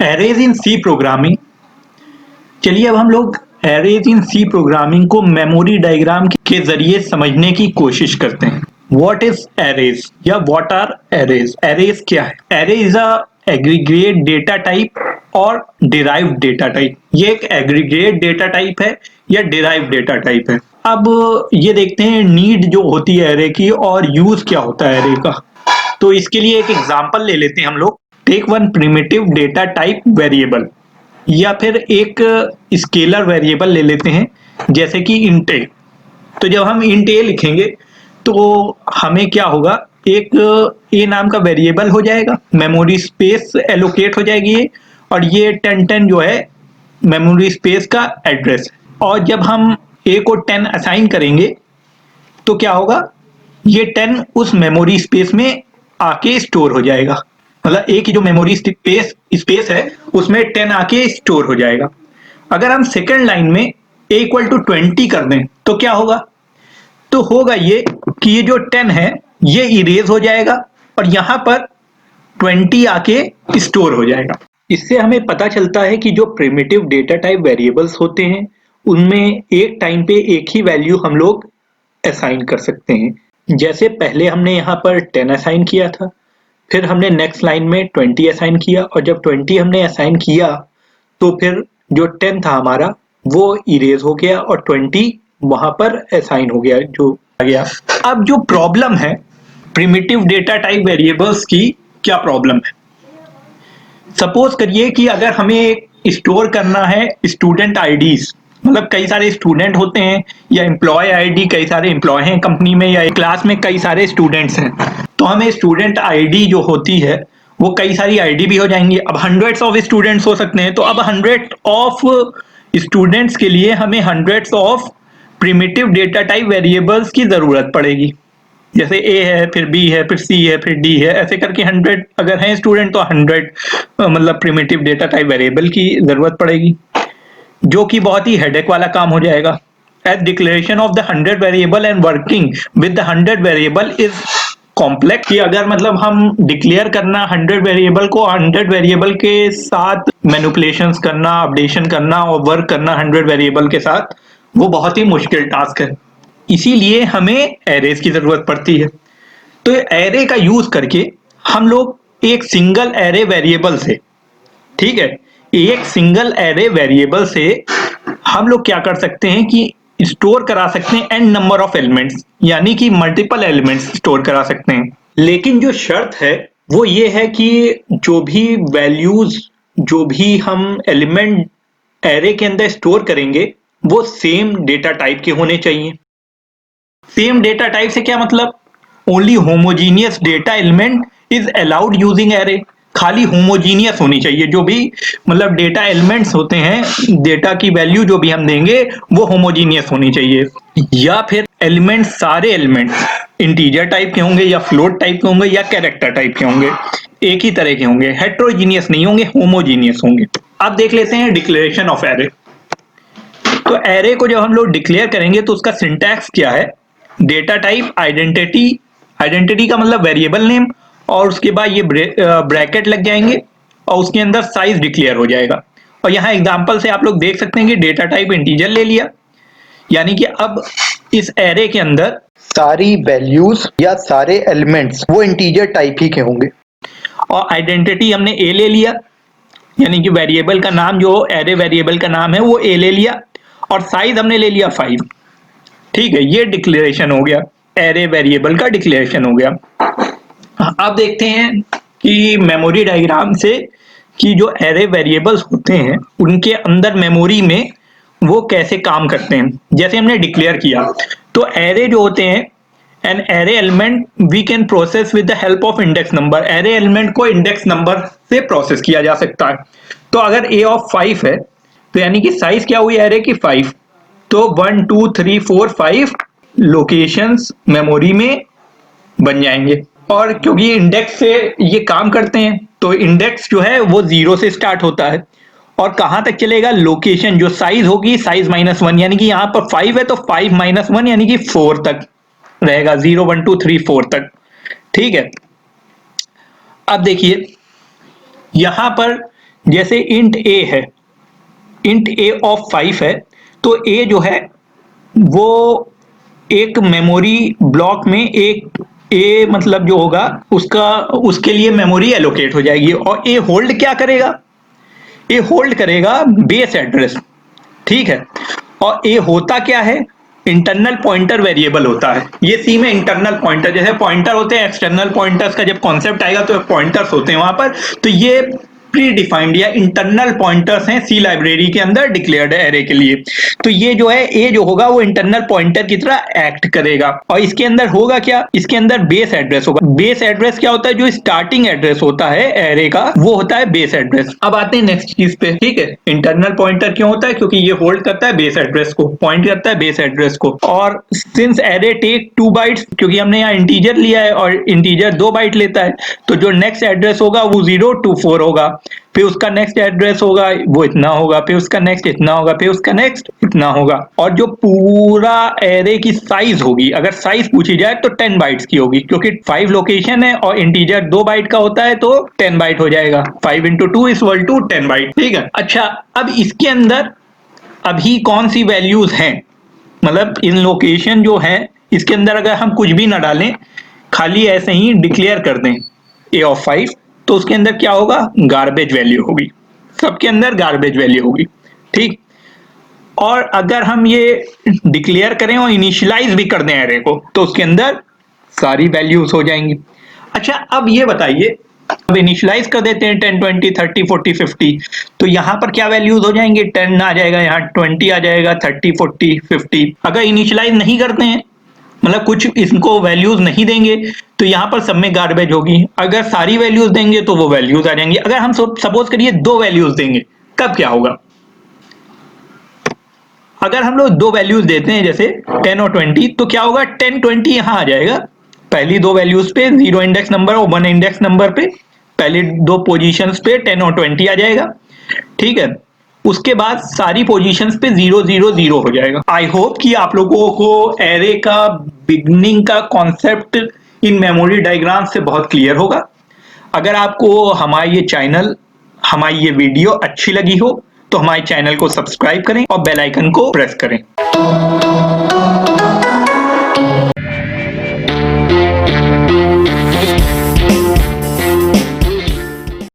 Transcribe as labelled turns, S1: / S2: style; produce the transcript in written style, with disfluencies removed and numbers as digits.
S1: Arrays इन सी programming. चलिए अब हम लोग एरेज इन सी प्रोग्रामिंग को मेमोरी डायग्राम के जरिए समझने की कोशिश करते हैं। व्हाट इज एरेज या व्हाट आर एरेज? एरेज क्या है? Array is a aggregate data type और डिराइव्ड डेटा टाइप। ये एक एग्रीगेट डेटा टाइप है या डिराइव्ड डेटा टाइप है। अब ये देखते हैं नीड जो होती है एरे की और यूज क्या होता है एरे का। तो इसके लिए एक एग्जांपल ले लेते हैं हम लोग। Take one primitive data type variable या फिर एक स्केलर वेरिएबल ले लेते हैं जैसे कि इंट ए। तो जब हम इंट ए लिखेंगे तो हमें क्या होगा, एक ए नाम का वेरिएबल हो जाएगा, मेमोरी स्पेस एलोकेट हो जाएगी ये, और ये 1010 जो है मेमोरी स्पेस का एड्रेस है। और जब हम ए को 10 असाइन करेंगे तो क्या होगा, ये 10 उस मेमोरी स्पेस में आके स्टोर हो जाएगा। मतलब ए की जो मेमोरी स्पेस है उसमें 10 आके स्टोर हो जाएगा। अगर हम सेकंड लाइन में ए इक्वल टू 20 कर दें तो क्या होगा, तो होगा ये कि ये जो 10 है ये इरेज हो जाएगा और यहां पर 20 आके स्टोर हो जाएगा। इससे हमें पता चलता है कि जो प्रिमिटिव डेटा टाइप वेरिएबल्स होते हैं उनमें एक टाइम पे एक ही वैल्यू हम लोग असाइन कर सकते हैं। जैसे पहले हमने यहाँ पर 10 असाइन किया था, फिर हमने नेक्स्ट लाइन में 20 असाइन किया, और जब 20 हमने असाइन किया तो फिर जो 10 था हमारा वो इरेज हो गया और 20 वहां पर असाइन हो गया जो आ गया। अब जो प्रॉब्लम है प्रिमिटिव डेटा टाइप वेरिएबल्स की, क्या प्रॉब्लम है? सपोज करिए कि अगर हमें स्टोर करना है स्टूडेंट आईडीज, मतलब कई सारे स्टूडेंट होते हैं, या एम्प्लॉय आईडी, कई सारे एम्प्लॉय हैं कंपनी में, या क्लास में कई सारे स्टूडेंट्स हैं, तो हमें स्टूडेंट आईडी जो होती है वो कई सारी आईडी भी हो जाएंगी। अब हंड्रेड्स ऑफ स्टूडेंट्स हो सकते हैं, तो अब 100 ऑफ स्टूडेंट्स के लिए हमें hundreds of primitive data type variables की जरूरत पड़ेगी। जैसे ए है, फिर बी है, फिर सी है, फिर डी है, ऐसे करके 100 अगर हैं स्टूडेंट तो 100 मतलब प्रिमिटिव डेटा टाइप वेरिएबल की जरूरत पड़ेगी, जो कि बहुत ही हेडेक वाला काम हो जाएगा। As declaration of the 100 variable and working with the 100 variable is complex. कि अगर मतलब हम डिक्लेयर करना 100 वेरिएबल को 100 वेरिएबल के साथ मैनिपुलेशंस करना, अपडेशन करना और वर्क करना 100 वेरिएबल के साथ, वो बहुत ही मुश्किल टास्क है। इसीलिए हमें एरेज की जरूरत पड़ती है। तो एरे का यूज करके हम लोग एक सिंगल एरे वेरिएबल से, ठीक है, एक सिंगल एरे वेरिएबल से हम लोग क्या कर सकते हैं कि स्टोर करा सकते हैं एन नंबर ऑफ एलिमेंट्स, यानी कि मल्टीपल एलिमेंट्स स्टोर करा सकते हैं। लेकिन जो शर्त है वो ये है कि जो भी वैल्यूज, जो भी हम एलिमेंट एरे के अंदर स्टोर करेंगे वो सेम डेटा टाइप के होने चाहिए। सेम डेटा टाइप से क्या मतलब, only homogeneous data element is allowed using array. खाली होमोजीनियस होनी चाहिए, जो भी मतलब डेटा एलिमेंट्स होते हैं, डेटा की वैल्यू जो भी हम देंगे वो होमोजीनियस होनी चाहिए। या फिर एलिमेंट, सारे एलिमेंट्स इंटीजर टाइप के होंगे या फ्लोट टाइप के होंगे या कैरेक्टर टाइप के होंगे, एक ही तरह के होंगे, हेट्रोजीनियस नहीं होंगे, होमोजीनियस होंगे। अब देख लेते हैं डिक्लेरेशन ऑफ एरे। तो एरे को जब हम लोग डिक्लेयर करेंगे तो उसका सिंटैक्स क्या है, डेटा टाइप आइडेंटिटी, आइडेंटिटी का मतलब वेरिएबल नेम, और उसके बाद ये ब्रैकेट लग जाएंगे और उसके अंदर साइज डिक्लेयर हो जाएगा। और यहाँ एग्जांपल से आप लोग देख सकते हैं कि डेटा टाइप इंटीजर ले लिया, यानी कि अब इस एरे के अंदर
S2: सारी वैल्यूज या सारे एलिमेंट्स वो इंटीजर टाइप ही के होंगे।
S1: और आइडेंटिटी हमने ए ले लिया, यानी कि वेरिएबल का नाम, जो एरे वेरिएबल का नाम है वो ए ले लिया, और साइज हमने ले लिया 5। ठीक है, ये डिक्लेरेशन हो गया, एरे वेरिएबल का डिक्लेरेशन हो गया। अब देखते हैं कि मेमोरी डायग्राम से कि जो एरे वेरिएबल्स होते हैं उनके अंदर मेमोरी में वो कैसे काम करते हैं। जैसे हमने डिक्लेयर किया तो एरे जो होते हैं, an array element we can process with the help of index number. Array element को इंडेक्स नंबर से प्रोसेस किया जा सकता है। तो अगर ए ऑफ 5 है तो यानी कि साइज क्या हुई एरे की 5, तो 1 2 3 4 5 लोकेशंस मेमोरी में बन जाएंगे। और क्योंकि इंडेक्स से ये काम करते हैं तो इंडेक्स जो है वो 0 से स्टार्ट होता है और कहां तक चलेगा, लोकेशन जो साइज होगी साइज -1, यानी कि यहां पर 5 है तो 5 -1 यानी कि 4 तक रहेगा, 0 1 2 3 4 तक। ठीक है, अब देखिए यहां पर जैसे इंट ए है, इंट ए ऑफ 5 है, तो ए जो है वो एक मेमोरी ब्लॉक में एक ए मतलब जो होगा उसका उसके लिए मेमोरी एलोकेट हो जाएगी। और ए होल्ड क्या करेगा? ए होल्ड करेगा बेस एड्रेस, ठीक है। और ए होता क्या है? इंटरनल पॉइंटर वेरिएबल होता है। ये सी में इंटरनल पॉइंटर, जैसे पॉइंटर होते हैं, एक्सटर्नल पॉइंटर्स का जब कॉन्सेप्ट आएगा तो पॉइंटर्स होते हैं वहां पर। तो ये प्री डिफाइंड या इंटरनल पॉइंटर्स हैं सी लाइब्रेरी के अंदर डिक्लेयर्ड एरे के लिए। तो ये जो है ए जो होगा वो इंटरनल पॉइंटर की तरह एक्ट करेगा। और इसके अंदर होगा क्या? इसके अंदर बेस एड्रेस होगा। बेस एड्रेस क्या होता है? जो स्टार्टिंग एड्रेस होता है एरे का वो होता है बेस एड्रेस। अब आते हैं नेक्स्ट चीज पे, ठीक है। इंटरनल पॉइंटर क्यों होता है? क्योंकि ये होल्ड करता है बेस एड्रेस को, पॉइंट करता है बेस एड्रेस को। और सिंस एरे टेक 2 बाइट्स, क्योंकि हमने यहाँ इंटीजर लिया है और इंटीजर 2 बाइट लेता है, तो जो नेक्स्ट एड्रेस होगा वो 0 to 4 होगा। फिर उसका नेक्स्ट एड्रेस होगा वो इतना होगा, फिर उसका नेक्स्ट इतना होगा, फिर उसका नेक्स्ट इतना होगा। और जो पूरा एरे की साइज होगी, अगर साइज पूछी जाए तो 10 बाइट्स की होगी, क्योंकि 5 लोकेशन है और इंटीजर 2 बाइट का होता है तो 10 बाइट हो जाएगा। 5 into 2 is equal to 10 bite, ठीक है। अच्छा, अब इसके अंदर अभी कौन सी वैल्यूज हैं, मतलब इन लोकेशन जो है इसके अंदर अगर हम कुछ भी ना डालें, खाली ऐसे ही डिक्लेयर कर दें ए ऑफ 5, तो उसके अंदर क्या होगा? गार्बेज वैल्यू होगी, सबके अंदर गार्बेज वैल्यू होगी, ठीक। और अगर हम ये डिक्लेयर करें और इनिशियलाइज भी कर दें एरे को, तो उसके अंदर सारी वैल्यूज हो जाएंगी। अच्छा, अब ये बताइए, अब इनिशियलाइज कर देते हैं 10, 20, 30, 40, 50, तो यहां पर क्या वैल्यूज हो जाएंगे? 10 आ जाएगा, यहाँ 20 आ जाएगा, 30, 40, 50। अगर इनिशियलाइज नहीं करते हैं, मतलब कुछ इनको वैल्यूज नहीं देंगे, तो यहां पर सब में गार्बेज होगी। अगर सारी वैल्यूज देंगे तो वो वैल्यूज आ जाएंगी। अगर हम सपोज करिए 2 वैल्यूज देंगे, तब क्या होगा? अगर हम लोग 2 वैल्यूज देते हैं जैसे 10 और 20, तो क्या होगा? 10, 20 यहां आ जाएगा पहली 2 वैल्यूज पे, 0 इंडेक्स नंबर और 1 इंडेक्स नंबर पे, पहले 2 पोजीशंस पे 10 और 20 आ जाएगा, ठीक है। उसके बाद सारी पोजीशंस पे 0, 0, 0 हो जाएगा। आई होप कि आप लोगों को एरे का बिगनिंग का कॉन्सेप्ट इन मेमोरी डायग्राम से बहुत क्लियर होगा। अगर आपको हमारा ये चैनल, हमारी ये वीडियो अच्छी लगी हो तो हमारे चैनल को सब्सक्राइब करें और बेल आइकन को प्रेस करें।